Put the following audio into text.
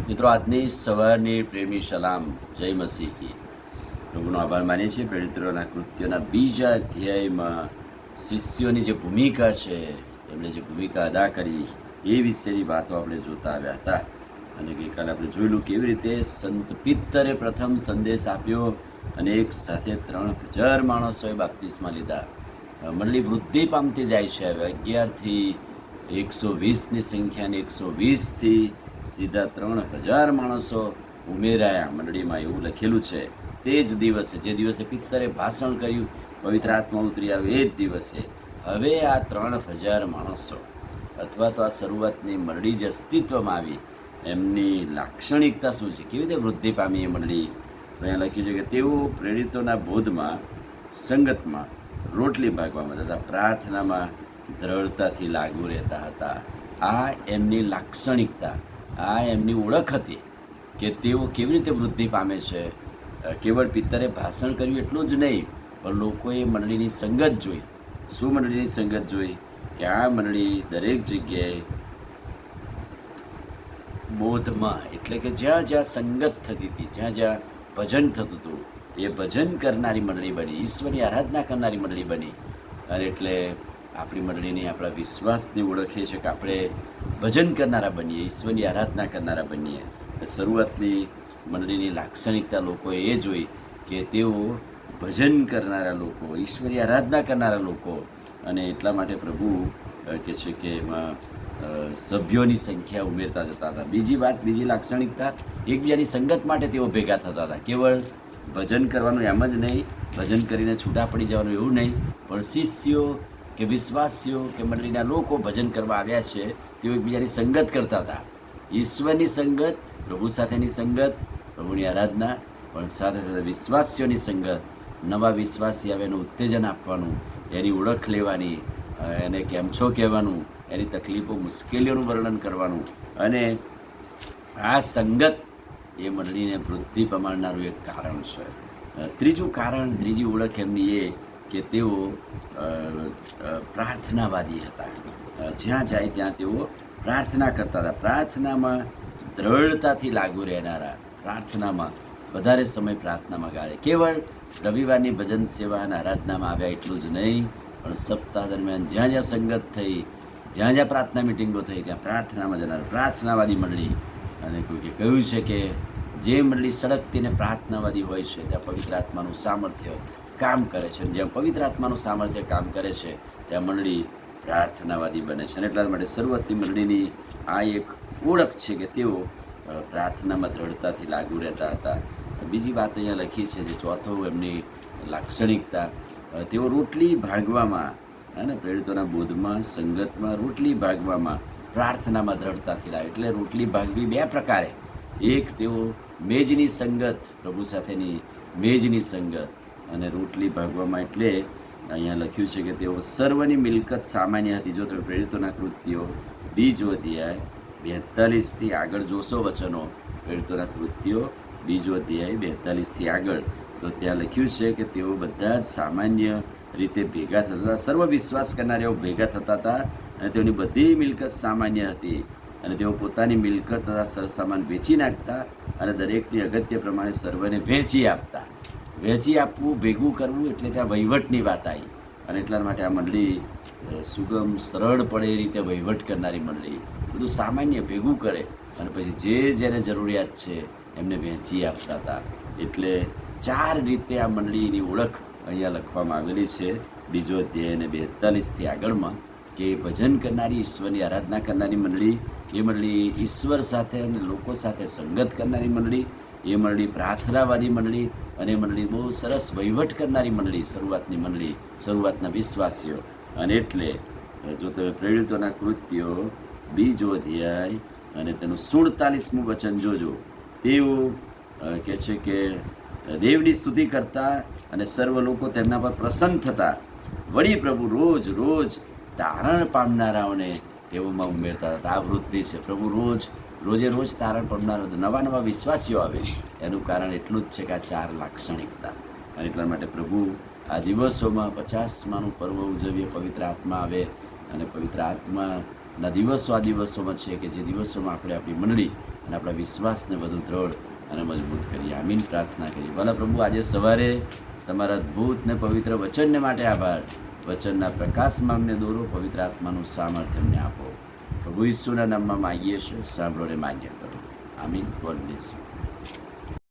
મિત્રો, આજની સવારની પ્રેમી સલામ, જય મસીહ કી. પ્રભુનો આભાર માનીએ છીએ. પ્રેરિતોના કૃત્યોના બીજા અધ્યાયમાં શિષ્યોની જે ભૂમિકા છે, એમણે જે ભૂમિકા અદા કરી એ વિશેની વાતો આપણે જોતા આવ્યા હતા. અને ગઈકાલે આપણે જોયેલું કેવી રીતે સંત પિત્તરે પ્રથમ સંદેશ આપ્યો અને એક સાથે 3000 માણસોએ બાપ્તિસ્મા લીધા. મંડળી વૃદ્ધિ પામતી જાય છે. હવે 11થી 120ની સંખ્યાને 120થી સીધા 3000 માણસો ઉમેરાયા મંડળીમાં, એવું લખેલું છે. તે જ દિવસે, જે દિવસે પિત્તરે ભાષણ કર્યું, પવિત્ર આત્મા ઉતરી આવ્યો, એ જ દિવસે હવે આ 3000 માણસો અથવા તો આ શરૂઆતની મંડળી જે અસ્તિત્વમાં આવી, એમની લાક્ષણિકતા શું છે, કેવી રીતે વૃદ્ધિ પામી એ મંડળી? અહીંયા લખ્યું છે કે તેઓ પ્રેરિતોના બોધમાં, સંગતમાં, રોટલી ભાગવામાં તથા પ્રાર્થનામાં દ્રઢતાથી લાગુ રહેતા હતા. આ એમની લાક્ષણિકતા, આ એમની ઓળખ હતી કે તેઓ કેવી રીતે વૃદ્ધિ પામે છે. કેવળ પિત્તરે ભાષણ કર્યું એટલું જ નહીં, પણ લોકોએ મંડળીની સંગત જોઈ. શું મંડળીની સંગત જોઈ? કે આ મંડળી દરેક જગ્યાએ બોધમાં, એટલે કે જ્યાં જ્યાં સંગત થતી હતી, જ્યાં જ્યાં ભજન થતું હતું, એ ભજન કરનારી મંડળી બની, ઈશ્વરની આરાધના કરનારી મંડળી બની. અને એટલે આપણી મંડળીની, આપણા વિશ્વાસની ઓળખ એ છે કે આપણે ભજન કરનારા બનીએ, ઈશ્વરની આરાધના કરનારા બનીએ. શરૂઆતની મંડળીની લાક્ષણિકતા લોકોએ એ જોઈ કે તેઓ ભજન કરનારા લોકો, ઈશ્વરની આરાધના કરનારા લોકો. અને એટલા માટે પ્રભુ કહે છે કે એમાં સભ્યોની સંખ્યા ઉમેરતા જતા હતા. બીજી વાત, બીજી લાક્ષણિકતા, એકબીજાની સંગત માટે તેઓ ભેગા થતા હતા. કેવળ ભજન કરવાનું એમ જ નહીં, ભજન કરીને છૂટા પડી જવાનું એવું નહીં, પણ શિષ્યો કે વિશ્વાસીઓ કે મંડળીના લોકો ભજન કરવા આવ્યા છે, તેઓ એકબીજાની સંગત કરતા હતા. ઈશ્વરની સંગત, પ્રભુ સાથેની સંગત, પ્રભુની આરાધના, પણ સાથે સાથે વિશ્વાસીઓની સંગત. નવા વિશ્વાસી આવે એનું ઉત્તેજન આપવાનું, એની ઓળખ લેવાની, એને કેમ છો કહેવાનું, એની તકલીફો, મુશ્કેલીઓનું વર્ણન કરવાનું. અને આ સંગત એ મંડળીને વૃદ્ધિ પામનારું એક કારણ છે. ત્રીજું કારણ, ત્રીજી ઓળખ એમની એ કે તેઓ પ્રાર્થનાવાદી હતા. જ્યાં જાય ત્યાં તેઓ પ્રાર્થના કરતા હતા. પ્રાર્થનામાં દ્રઢતાથી લાગુ રહેનારા, પ્રાર્થનામાં વધારે સમય પ્રાર્થનામાં ગાળે. કેવળ રવિવારની ભજન સેવા અને આરાધનામાં આવ્યા એટલું જ નહીં, પણ સપ્તાહ દરમિયાન જ્યાં જ્યાં સંગત થઈ, જ્યાં જ્યાં પ્રાર્થના મિટિંગો થઈ, ત્યાં પ્રાર્થનામાં જનાર પ્રાર્થનાવાદી મંડળી. અને કોઈકે કહ્યું છે કે જે મંડળી સળગતીને પ્રાર્થનાવાદી હોય છે, ત્યાં પવિત્ર આત્માનું સામર્થ્ય કામ કરે છે. જ્યાં પવિત્ર આત્માનું સામર્થ્ય કામ કરે છે, ત્યાં મંડળી પ્રાર્થનાવાદી બને છે. અને એટલા માટે શરૂઆતની મંડળીની આ એક ઓળખ છે કે તેઓ પ્રાર્થનામાં દ્રઢતાથી લાગુ રહેતા હતા. બીજી વાત અહીંયા લખી છે, જે ચોથો એમની લાક્ષણિકતા, તેઓ રોટલી ભાગવામાં, અને પ્રેરિતોના બોધમાં, સંગતમાં, રોટલી ભાગવામાં, પ્રાર્થનામાં દ્રઢતાથી લાગે. એટલે રોટલી ભાગવી બે પ્રકારે. એક, તેઓ મેજની સંગત, પ્રભુ સાથેની મેજની સંગત. અને રોટલી ભાગવામાં એટલે અહીંયા લખ્યું છે કે તેઓ સર્વની મિલકત સામાન્ય હતી. જો તમે પ્રેરિતોના કૃત્યો બીજો અધ્યાય 42થી આગળ જોશો વચનો, પ્રેરિતોના કૃત્યો બીજો અધ્યાય 42થી આગળ, તો ત્યાં લખ્યું છે કે તેઓ બધા જ સામાન્ય રીતે ભેગા થતા હતા. સર્વ વિશ્વાસ કરનારાઓ ભેગા થતા હતા અને તેઓની બધી મિલકત સામાન્ય હતી. અને તેઓ પોતાની મિલકત તથા સરસામાન વેચી નાખતા અને દરેકની અગત્ય પ્રમાણે સર્વને વહેંચી આપતા. વહેંચી આપવું, ભેગું કરવું, એટલે ત્યાં વહીવટની વાત આવી. અને એટલા માટે આ મંડળી સુગમ, સરળ પડે એ રીતે વહીવટ કરનારી મંડળી. બધું સામાન્ય ભેગું કરે અને પછી જે જેને જરૂરિયાત છે એમને વહેંચી આપતા હતા. એટલે 4 રીતે આ મંડળીની ઓળખ અહીંયા લખવામાં આવેલી છે બીજો અધ્યાય અને 42થી આગળમાં, કે ભજન કરનારી, ઈશ્વરની આરાધના કરનારી મંડળી, એ મંડળી ઈશ્વર સાથે અને લોકો સાથે સંગત કરનારી મંડળી, એ મંડળી પ્રાર્થનાવાદી મંડળી, અને એ મંડળી બહુ સરસ વહીવટ કરનારી મંડળી, શરૂઆતની મંડળી, શરૂઆતના વિશ્વાસીઓ. અને એટલે જો તમે પ્રેરિતોના કૃત્યો બીજો અધ્યાય અને તેનું 47મું વચન જોજો, તેઓ કહે છે કે દેવની સ્તુતિ કરતા અને સર્વ લોકો તેમના પર પ્રસન્ન થતા. વળી પ્રભુ રોજ રોજ તારણ પામનારાઓને તેઓમાં ઉમેરતા હતા. આ વૃદ્ધિ છે. પ્રભુ રોજે રોજ તારણ પામનારા, નવા નવા વિશ્વાસીઓ આવે. એનું કારણ એટલું જ છે કે આ 4 લાક્ષણિકતા. અને એટલા માટે પ્રભુ આ દિવસોમાં 50માનું પર્વ ઉજવીએ, પવિત્ર આત્મા આવે. અને પવિત્ર આત્માના દિવસો આ દિવસોમાં છે કે જે દિવસોમાં આપણે આપણી મંડળી અને આપણા વિશ્વાસને વધુ દ્રઢ અને મજબૂત કરીએ. આમીન પ્રાર્થના કરીએ. ભલા પ્રભુ, આજે સવારે તમારા અદ્ભુત ને પવિત્ર વચનને માટે આભાર. વચનના પ્રકાશમાં અમને દોરો, પવિત્ર આત્માનું સામર્થ્ય અમને આપો. પ્રભુ ઈસુના નામમાં માગીએ છીએ, સાંભળો ને માન્ય કરો. આમીન. God bless you.